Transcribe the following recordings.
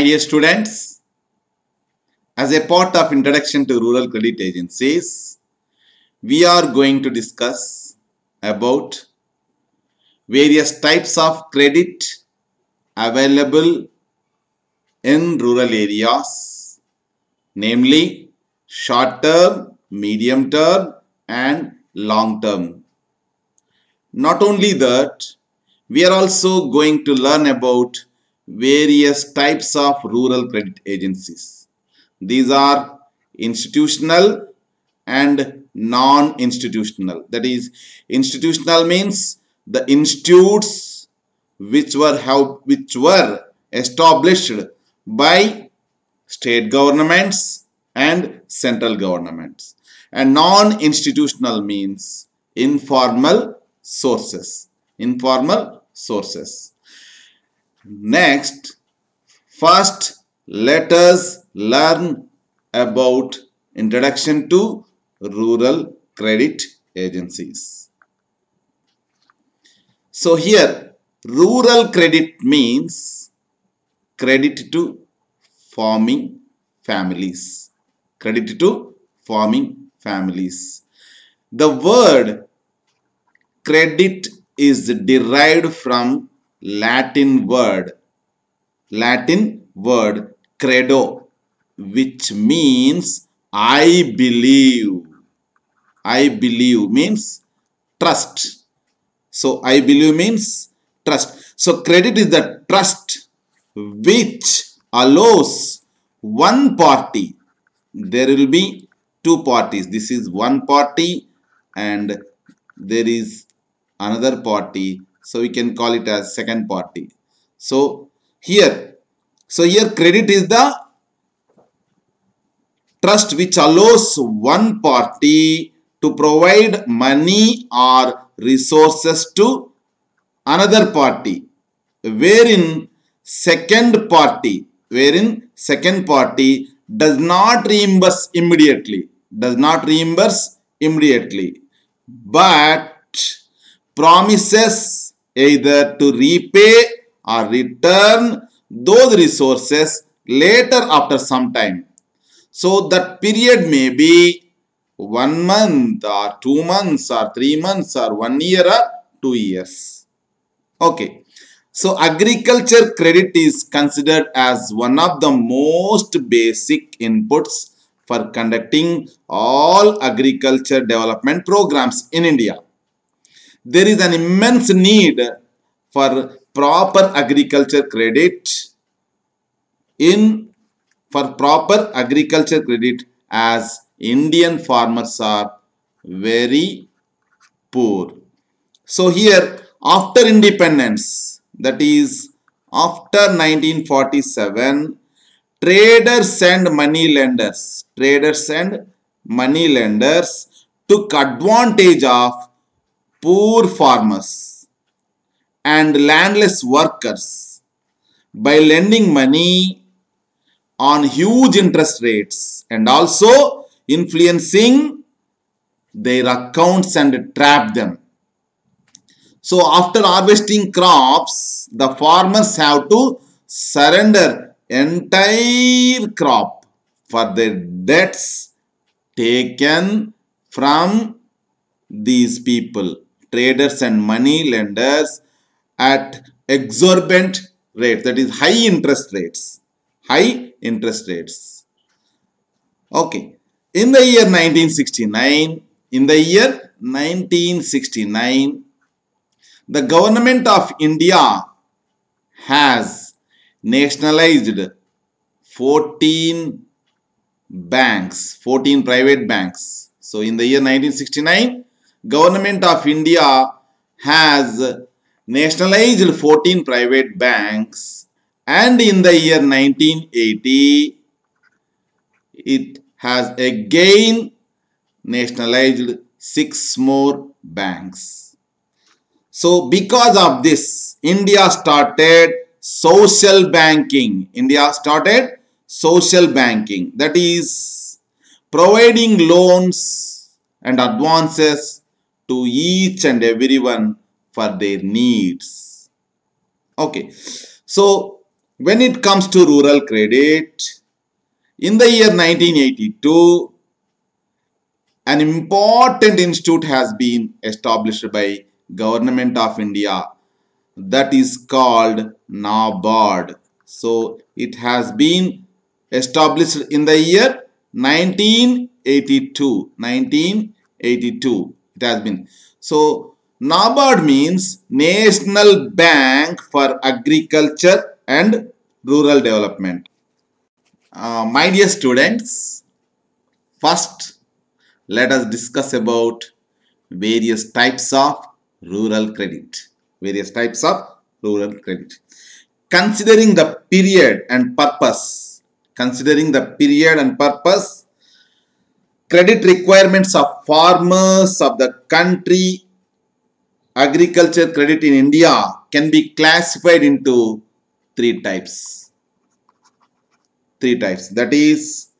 My dear students, as a part of Introduction to Rural Credit Agencies, we are going to discuss about various types of credit available in rural areas, namely short term, medium term and long term. Not only that, we are also going to learn about various types of rural credit agencies. These are institutional and non-institutional. That is, institutional means the institutes which were established by state governments and central governments. And non-institutional means informal sources. Informal sources. Next, first let us learn about Introduction to Rural Credit Agencies. So here, rural credit means credit to farming families. Credit to farming families. The word credit is derived from Latin word credo, which means I believe. I believe means trust. So I believe means trust. So credit is the trust which allows one party. There will be two parties. This is one party and there is another party. So we can call it as second party. So here credit is the trust which allows one party to provide money or resources to another party, wherein second party does not reimburse immediately, but promises either to repay or return those resources later after some time. So that period may be 1 month or 2 months or 3 months or 1 year or 2 years. Okay. So agriculture credit is considered as one of the most basic inputs for conducting all agriculture development programs in India. There is an immense need for proper agriculture credit as Indian farmers are very poor. So here, after independence, that is after 1947, traders and money lenders took advantage of poor farmers and landless workers by lending money on huge interest rates and also influencing their accounts and trap them. So after harvesting crops, the farmers have to surrender entire crop for their debts taken from these people, traders and money lenders, at exorbitant rates, that is high interest rates. Okay. In the year 1969, the government of India has nationalized 14 private banks. So in the year 1969, government of India has nationalized 14 private banks, and in the year 1980, it has again nationalized 6 more banks. So because of this, India started social banking. That is providing loans and advances to each and everyone for their needs. Okay. So when it comes to rural credit, in the year 1982, an important institute has been established by Government of India, that is called NABARD. So it has been established in the year 1982. 1982 it has been. So NABARD means National Bank for Agriculture and Rural Development. My dear students, first let us discuss about various types of rural credit. Various types of rural credit. Considering the period and purpose, credit requirements of farmers of the country, agriculture credit in India can be classified into three types. That is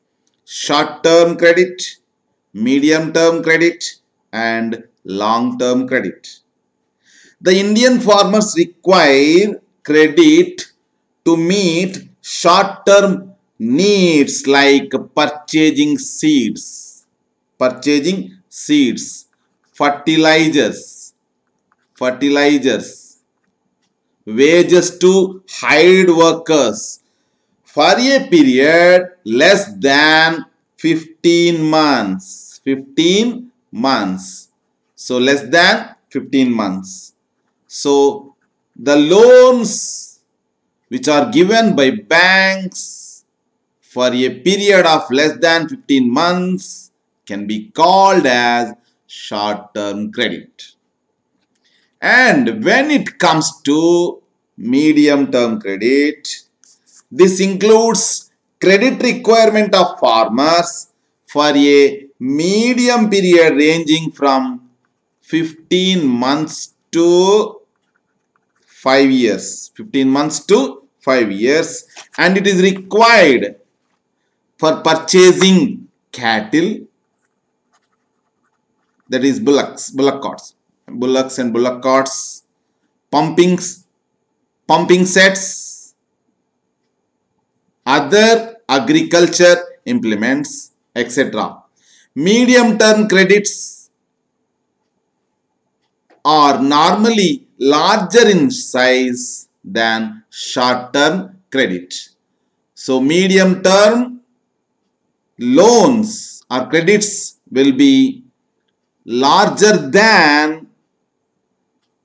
short-term credit, medium-term credit, and long-term credit. The Indian farmers require credit to meet short-term needs like purchasing seeds, fertilizers, wages to hired workers for a period less than 15 months. So less than 15 months. So the loans which are given by banks for a period of less than 15 months can be called as short-term credit. And when it comes to medium-term credit, this includes credit requirement of farmers for a medium period ranging from 15 months to 5 years. 15 months to 5 years, and it is required for purchasing cattle, that is bullocks and bullock carts, pumping sets, other agriculture implements, etc. Medium-term credits are normally larger in size than short-term credit. So medium-term loans or credits will be larger than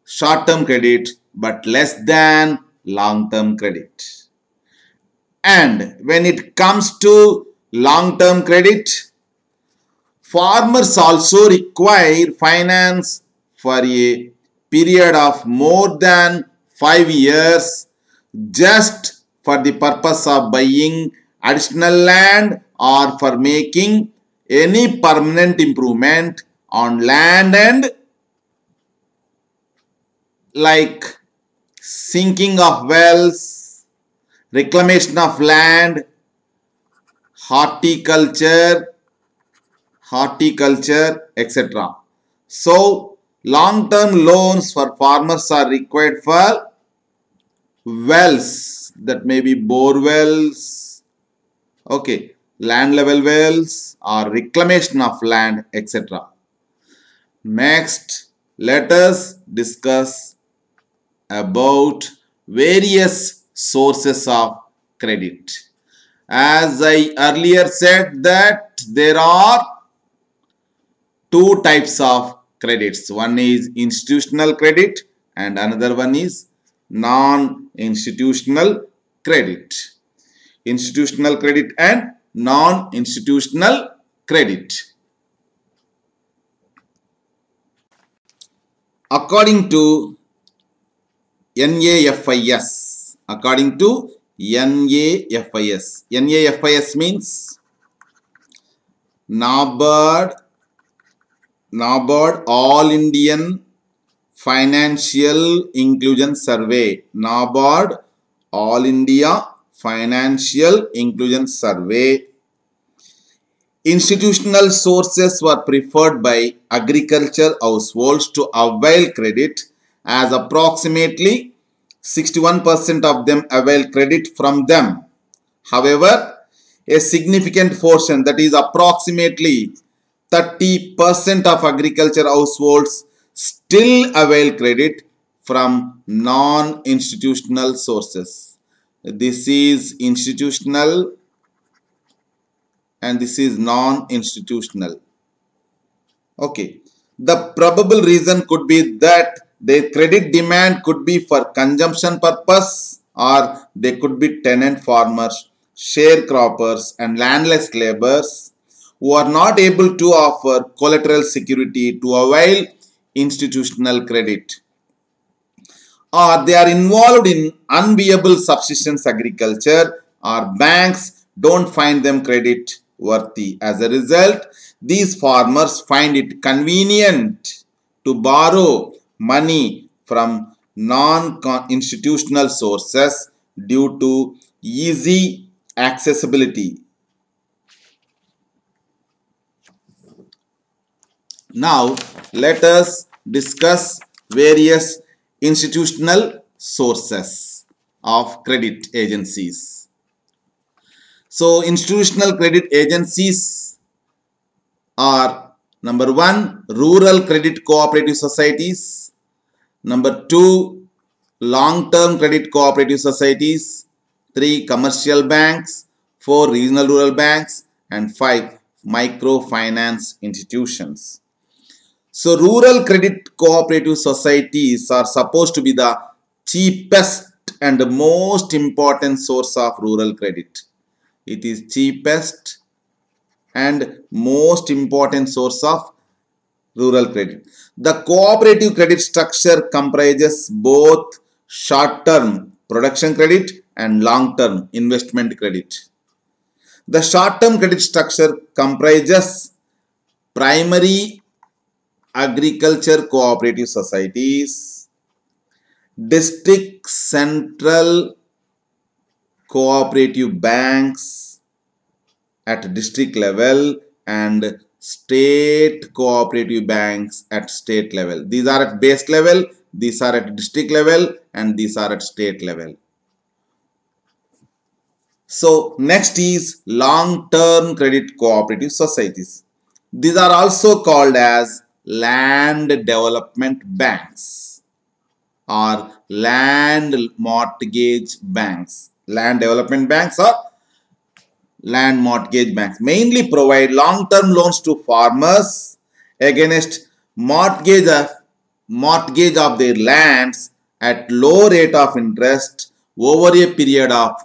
short-term credit but less than long-term credit. And when it comes to long-term credit, farmers also require finance for a period of more than 5 years just for the purpose of buying additional land or for making any permanent improvement on land, and like sinking of wells, reclamation of land, horticulture, etc. So long-term loans for farmers are required for wells, that may be bore wells, okay, land level wells or reclamation of land, etc. Next, let us discuss about various sources of credit. As I earlier said that there are two types of credits. One is institutional credit and another one is non-institutional credit. Institutional credit and non-institutional credit. According to NAFIS, NAFIS means NABARD All Indian Financial Inclusion Survey. NABARD All India Financial Inclusion Survey. Institutional sources were preferred by agriculture households to avail credit, as approximately 61% of them avail credit from them. However, a significant portion, that is approximately 30% of agriculture households, still avail credit from non-institutional sources. This is institutional and this is non-institutional. Okay. The probable reason could be that their credit demand could be for consumption purpose, or they could be tenant farmers, sharecroppers and landless laborers who are not able to offer collateral security to avail institutional credit, or they are involved in unviable subsistence agriculture, or banks don't find them credit worthy. As a result, these farmers find it convenient to borrow money from non-institutional sources due to easy accessibility. Now, let us discuss various institutional sources of credit agencies. So, institutional credit agencies are: number 1, rural credit cooperative societies; number 2, long-term credit cooperative societies; 3, commercial banks; 4, regional rural banks; and 5, microfinance institutions. So, rural credit cooperative societies are supposed to be the cheapest and most important source of rural credit. It is cheapest and most important source of rural credit. The cooperative credit structure comprises both short-term production credit and long-term investment credit. The short-term credit structure comprises primary agriculture cooperative societies, district central cooperative banks at district level, and state cooperative banks at state level. These are at base level, these are at district level, and these are at state level. So next is long-term credit cooperative societies. These are also called as land development banks or land mortgage banks. Land development banks or land mortgage banks mainly provide long-term loans to farmers against mortgage of their lands at low rate of interest over a period of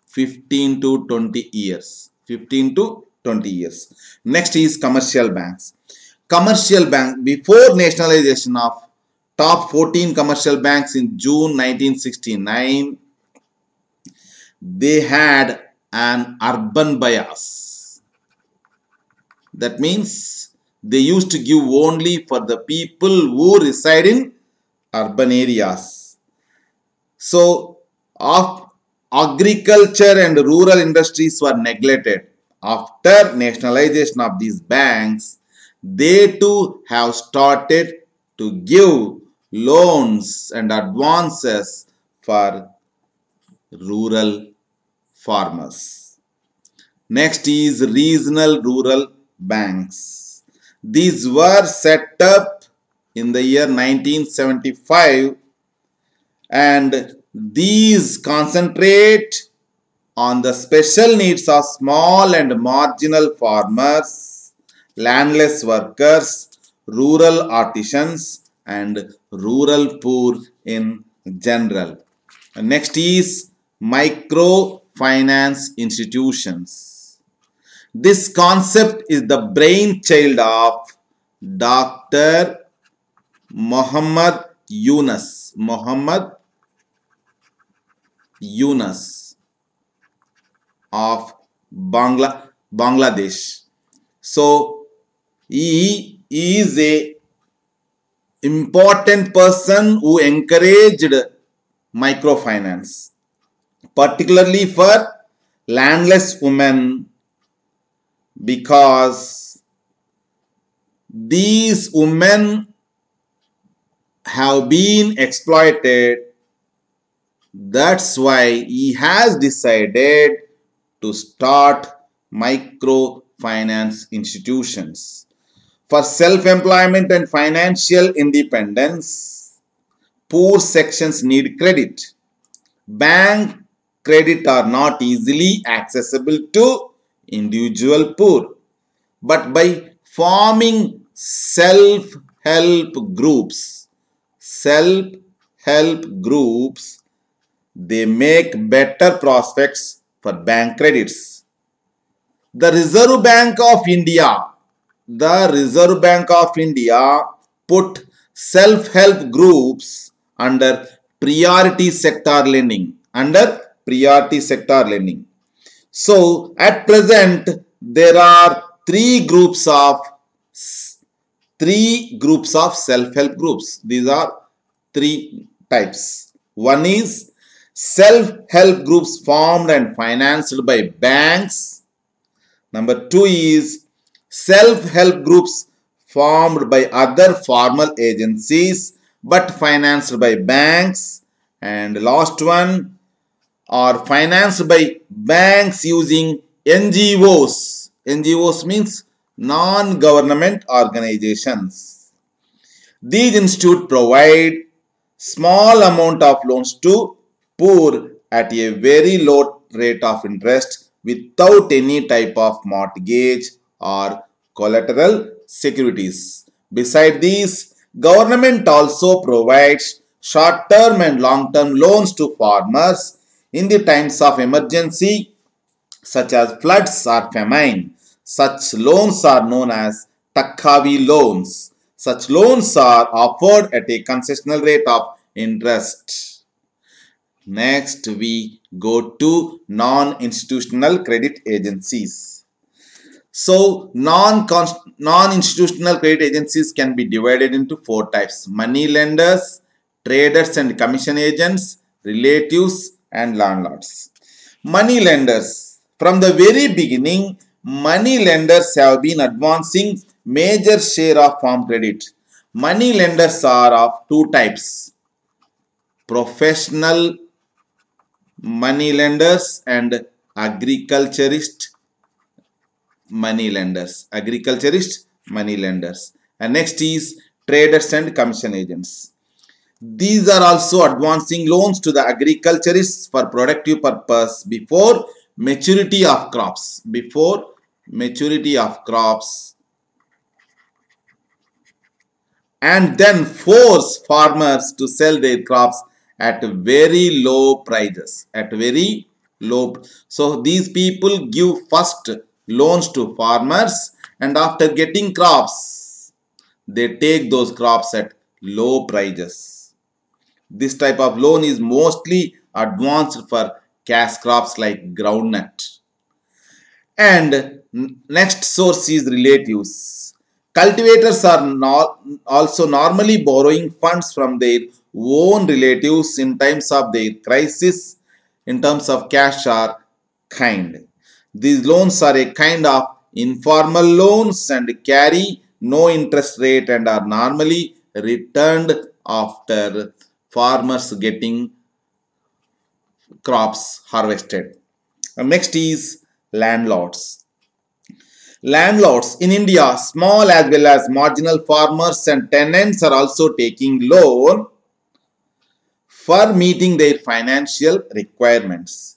15 to 20 years. 15 to 20 years. Next is commercial banks. Commercial bank, before nationalization of top 14 commercial banks in June 1969, they had an urban bias. That means they used to give only for the people who reside in urban areas. So, agriculture and rural industries were neglected. After nationalization of these banks, they too have started to give loans and advances for rural farmers. Next is regional rural banks. These were set up in the year 1975, and these concentrate on the special needs of small and marginal farmers, landless workers, rural artisans, and rural poor in general. Next is microfinance institutions. This concept is the brainchild of Dr. Muhammad Yunus. Of Bangladesh. So he is a important person who encouraged microfinance, particularly for landless women, because these women have been exploited That's why he has decided to start microfinance institutions. For self-employment and financial independence, poor sections need credit. Bank credit are not easily accessible to individual poor, but by forming self-help groups, they make better prospects for bank credits. The Reserve Bank of India, the Reserve Bank of India put self-help groups under priority sector lending. So at present there are three groups of self-help groups. These are three types. One is self-help groups formed and financed by banks. Number two is self-help groups formed by other formal agencies but financed by banks. And last one are financed by banks using NGOs. NGOs means non-government organizations. These institutes provide small amount of loans to poor at a very low rate of interest without any type of mortgage or collateral securities. Besides these, government also provides short-term and long-term loans to farmers in the times of emergency such as floods or famine. Such loans are known as Takhavi loans. Such loans are offered at a concessional rate of interest. Next, we go to non-institutional credit agencies. So, non-institutional credit agencies can be divided into four types: money lenders, traders and commission agents, relatives, and landlords. Money lenders. From the very beginning, money lenders have been advancing major share of farm credit. Money lenders are of two types: professional money lenders and agriculturist money lenders. And next is traders and commission agents. These are also advancing loans to the agriculturists for productive purpose before maturity of crops. And then force farmers to sell their crops at very low prices. So these people give first loans to farmers, and after getting crops, they take those crops at low prices. This type of loan is mostly advanced for cash crops like groundnut. And next source is relatives. Cultivators are also normally borrowing funds from their own relatives in times of their crisis in terms of cash or kind. These loans are a kind of informal loans and carry no interest rate and are normally returned after farmers getting crops harvested. Next is landlords. Landlords in India, small as well as marginal farmers and tenants are also taking loan for meeting their financial requirements.